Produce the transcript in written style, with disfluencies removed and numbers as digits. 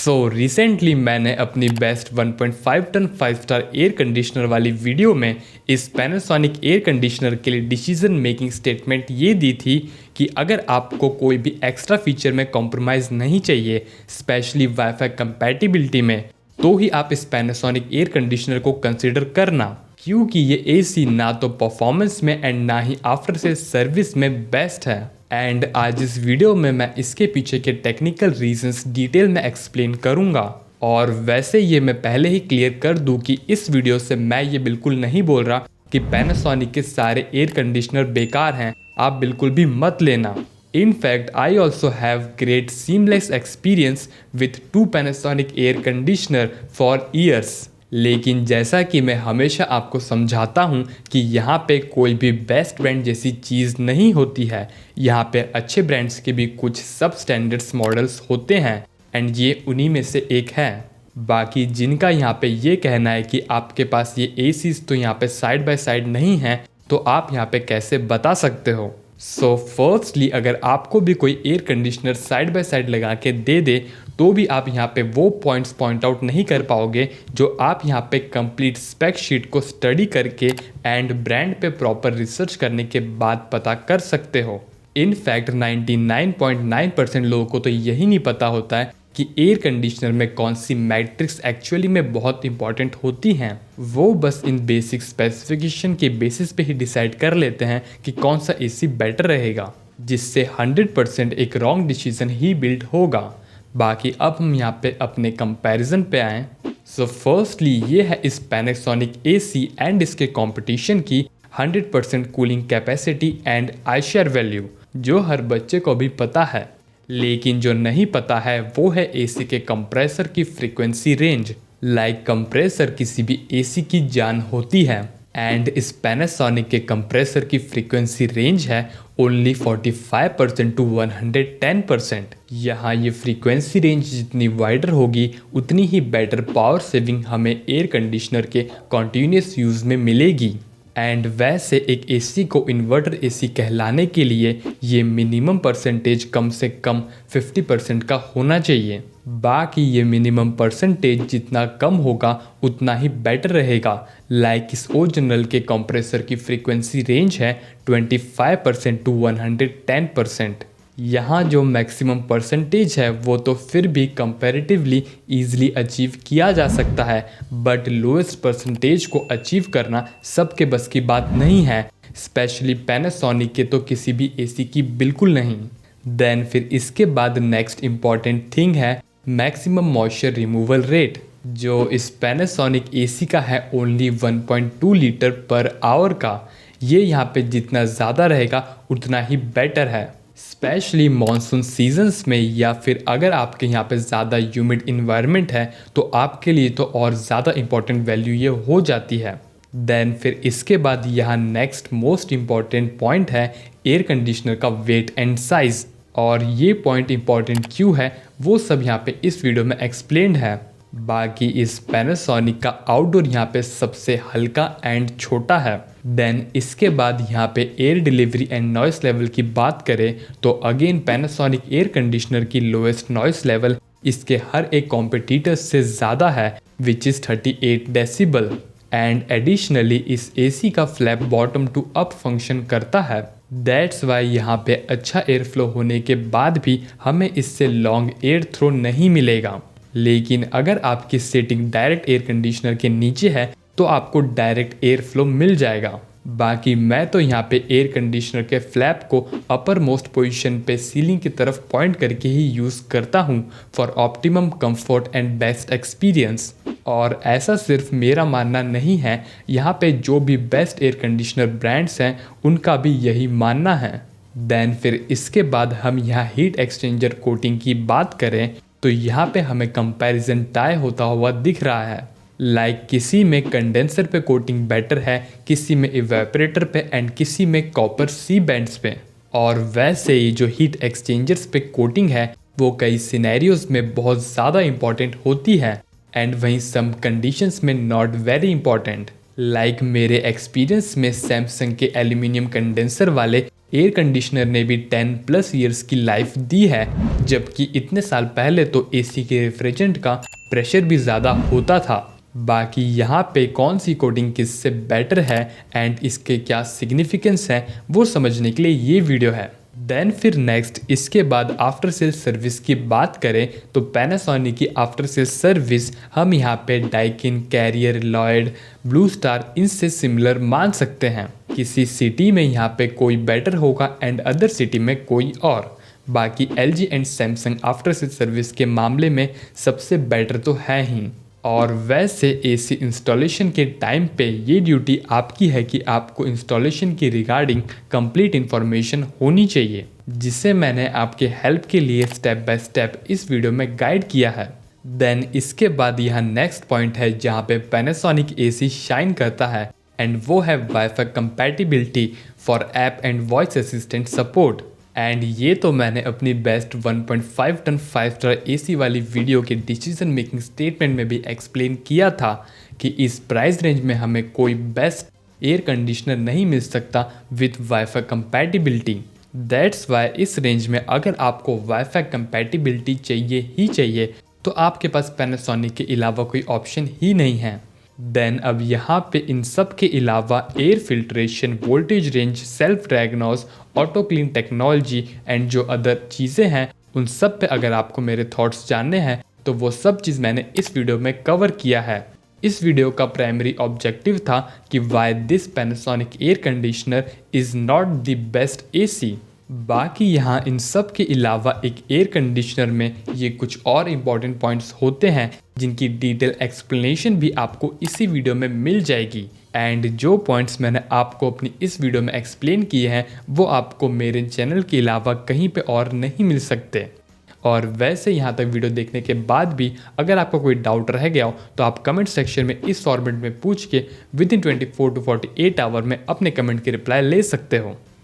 Recently मैंने अपनी best 1.5 ton 5 star air conditioner वाली वीडियो में इस पैनासोनिक एयर कंडीशनर के लिए डिसीजन मेकिंग स्टेटमेंट ये दी थी कि अगर आपको कोई भी एक्स्ट्रा फीचर में कॉम्प्रोमाइज़ नहीं चाहिए, स्पेशली वाईफाई कंपैटिबिलिटी में, तो ही आप इस पैनासोनिक एयर कंडीशनर को कंसिडर करना, क्योंकि ये एसी ना तो परफॉर्मेंस में एंड ना ही आफ्टर से सर्विस में बेस्ट है। एंड आज इस वीडियो में मैं इसके पीछे के टेक्निकल रीजंस डिटेल में एक्सप्लेन करूंगा। और वैसे ये मैं पहले ही क्लियर कर दूं कि इस वीडियो से मैं ये बिल्कुल नहीं बोल रहा कि पैनासोनिक के सारे एयर कंडीशनर बेकार हैं, आप बिल्कुल भी मत लेना। In fact, I also have great seamless experience with 2 Panasonic air conditioner for years. लेकिन जैसा कि मैं हमेशा आपको समझाता हूँ कि यहाँ पे कोई भी बेस्ट ब्रांड जैसी चीज़ नहीं होती है। यहाँ पे अच्छे ब्रांड्स के भी कुछ सब स्टैंडर्ड्स मॉडल्स होते हैं एंड ये उन्हीं में से एक है। बाकी जिनका यहाँ पे ये कहना है कि आपके पास ये एसीज तो यहाँ पे साइड बाय साइड नहीं है, तो आप यहाँ पे कैसे बता सकते हो। फर्स्टली अगर आपको भी कोई air conditioner side by side लगा के दे दे तो भी आप यहाँ पे वो पॉइंट्स पॉइंट आउट नहीं कर पाओगे जो आप यहाँ पे कंप्लीट स्पेक शीट को स्टडी करके एंड ब्रांड पे प्रॉपर रिसर्च करने के बाद पता कर सकते हो। इनफैक्ट 99.9% लोगों को तो यही नहीं पता होता है कि एयर कंडीशनर में कौन सी मैट्रिक्स एक्चुअली में बहुत इंपॉर्टेंट होती हैं। वो बस इन बेसिक स्पेसिफिकेशन के बेसिस पे ही डिसाइड कर लेते हैं कि कौन सा एसी बेटर रहेगा, जिससे 100% एक रॉन्ग डिसीजन ही बिल्ड होगा। बाकी अब हम यहाँ पे अपने कंपैरिजन पे आएँ। फर्स्टली ये है इस पैनासोनिक एसी एंड इसके कंपटीशन की 100% कूलिंग कैपेसिटी एंड आईशेयर वैल्यू, जो हर बच्चे को भी पता है। लेकिन जो नहीं पता है वो है एसी के कंप्रेसर की फ्रीक्वेंसी रेंज। कंप्रेसर किसी भी एसी की जान होती है एंड इस पैनासोनिक के कंप्रेसर की फ्रीक्वेंसी रेंज है ओनली 45% टू 110%। यहाँ ये फ्रीक्वेंसी रेंज जितनी वाइडर होगी उतनी ही बेटर पावर सेविंग हमें एयर कंडीशनर के कॉन्टीन्यूस यूज़ में मिलेगी। एंड वैसे एक एसी को इन्वर्टर एसी कहलाने के लिए ये मिनिमम परसेंटेज कम से कम 50% का होना चाहिए। बाकी ये मिनिमम परसेंटेज जितना कम होगा उतना ही बेटर रहेगा। इस ओरिजिनल के कंप्रेसर की फ्रीक्वेंसी रेंज है 25% टू 110%। यहाँ जो मैक्सिमम परसेंटेज है वो तो फिर भी कंपैरेटिवली ईजिली अचीव किया जा सकता है, बट लोएस्ट परसेंटेज को अचीव करना सबके बस की बात नहीं है, स्पेशली पैनासोनिक के तो किसी भी एसी की बिल्कुल नहीं। देन फिर इसके बाद नेक्स्ट इम्पॉर्टेंट थिंग है मैक्सिमम मॉइस्चर रिमूवल रेट, जो इस पैनासोनिक एसी का है ओनली 1.2 लीटर पर आवर का। ये यहाँ पे जितना ज़्यादा रहेगा उतना ही बेटर है, स्पेशली मानसून सीजन्स में, या फिर अगर आपके यहाँ पे ज़्यादा ह्यूमिड इन्वायरमेंट है तो आपके लिए तो और ज़्यादा इम्पॉर्टेंट वैल्यू ये हो जाती है। देन फिर इसके बाद यहाँ नेक्स्ट मोस्ट इम्पॉर्टेंट पॉइंट है एयर कंडीशनर का वेट एंड साइज़। और ये पॉइंट इम्पॉर्टेंट क्यों है वो सब यहाँ पे इस वीडियो में एक्सप्लेन्ड है। बाकी इस पैनासोनिक का आउटडोर यहाँ पे सबसे हल्का एंड छोटा है। देन इसके बाद यहाँ पे air delivery and noise level की बात करें तो अगेन पैनासोनिक एयर कंडीशनर की लोएस्ट नॉइस लेवल इसके हर एक कॉम्पिटिटर से ज़्यादा है, which is 38 decibel. And additionally इस एसी का flap bottom to up function करता है। दैट्स वाई यहाँ पे अच्छा एयर फ्लो होने के बाद भी हमें इससे लॉन्ग एयर थ्रो नहीं मिलेगा। लेकिन अगर आपकी सेटिंग डायरेक्ट एयर कंडीशनर के नीचे है तो आपको डायरेक्ट एयर फ्लो मिल जाएगा। बाकी मैं तो यहाँ पे एयर कंडीशनर के फ्लैप को अपर मोस्ट पोजीशन पे सीलिंग की तरफ पॉइंट करके ही यूज़ करता हूँ for optimum comfort and best experience. और ऐसा सिर्फ मेरा मानना नहीं है, यहाँ पे जो भी बेस्ट एयर कंडीशनर ब्रांड्स हैं उनका भी यही मानना है। देन फिर इसके बाद हम यहाँ हीट एक्सचेंजर कोटिंग की बात करें तो यहाँ पे हमें कंपैरिजन टाई होता हुआ दिख रहा है। किसी में कंडेंसर पे कोटिंग बेटर है, किसी में इवेपोरेटर पे एंड किसी में कॉपर सी बैंड्स पे। और वैसे ही जो हीट एक्सचेंजर्स पे कोटिंग है वो कई सिनेरियोज में बहुत ज़्यादा इंपॉर्टेंट होती है एंड वहीं सम कंडीशंस में नॉट वेरी इंपॉर्टेंट। मेरे एक्सपीरियंस में सैमसंग के एल्यूमिनियम कंडेंसर वाले एयर कंडीशनर ने भी 10+ ईयर्स की लाइफ दी है, जबकि इतने साल पहले तो एसी के रेफ्रिजरेंट का प्रेशर भी ज़्यादा होता था। बाकी यहाँ पे कौन सी कोटिंग किससे बेटर है एंड इसके क्या सिग्निफिकेंस है वो समझने के लिए ये वीडियो है। देन फिर नेक्स्ट इसके बाद आफ्टर सेल सर्विस की बात करें तो पैनासोनिक की आफ्टर सेल सर्विस हम यहाँ पे Daikin, Carrier, Lloyd, Blue Star इनसे सिमिलर मान सकते हैं। किसी सिटी में यहाँ पे कोई बेटर होगा एंड अदर सिटी में कोई और। बाकी LG and Samsung after sale service के मामले में सबसे बेटर तो है ही। और वैसे एसी इंस्टॉलेशन के टाइम पे ये ड्यूटी आपकी है कि आपको इंस्टॉलेशन की रिगार्डिंग कंप्लीट इन्फॉर्मेशन होनी चाहिए, जिसे मैंने आपके हेल्प के लिए स्टेप बाय स्टेप इस वीडियो में गाइड किया है। देन इसके बाद यहाँ नेक्स्ट पॉइंट है जहाँ पे पैनासोनिक एसी शाइन करता है एंड वो है wifi compatibility for app and voice assistant support. And ये तो मैंने अपनी बेस्ट 1.5 टन 5 स्टार एसी वाली वीडियो के डिसीजन मेकिंग स्टेटमेंट में भी एक्सप्लेन किया था कि इस प्राइस रेंज में हमें कोई बेस्ट एयर कंडीशनर नहीं मिल सकता with wifi compatibility. That's why इस रेंज में अगर आपको वाईफाई कंपैटिबिलिटी चाहिए ही चाहिए तो आपके पास पैनासोनिक के अलावा कोई ऑप्शन ही नहीं है। देन अब यहाँ पे इन सब के अलावा air filtration, voltage range, self diagnose, auto clean technology and जो अदर चीज़ें हैं उन सब पे अगर आपको मेरे थॉट्स जानने हैं तो वो सब चीज़ मैंने इस वीडियो में कवर किया है। इस वीडियो का प्राइमरी ऑब्जेक्टिव था कि why this Panasonic air conditioner is not the best AC. बाकी यहाँ इन सब के अलावा एक एयर कंडीशनर में ये कुछ और इम्पॉर्टेंट पॉइंट्स होते हैं जिनकी डिटेल एक्सप्लेनेशन भी आपको इसी वीडियो में मिल जाएगी। एंड जो पॉइंट्स मैंने आपको अपनी इस वीडियो में एक्सप्लेन किए हैं वो आपको मेरे चैनल के अलावा कहीं पे और नहीं मिल सकते। और वैसे यहाँ तक वीडियो देखने के बाद भी अगर आपको कोई डाउट रह गया हो तो आप कमेंट सेक्शन में इस फॉर्मेट में पूछ के विद इन 24 to 48 आवर में अपने कमेंट की रिप्लाई ले सकते हो।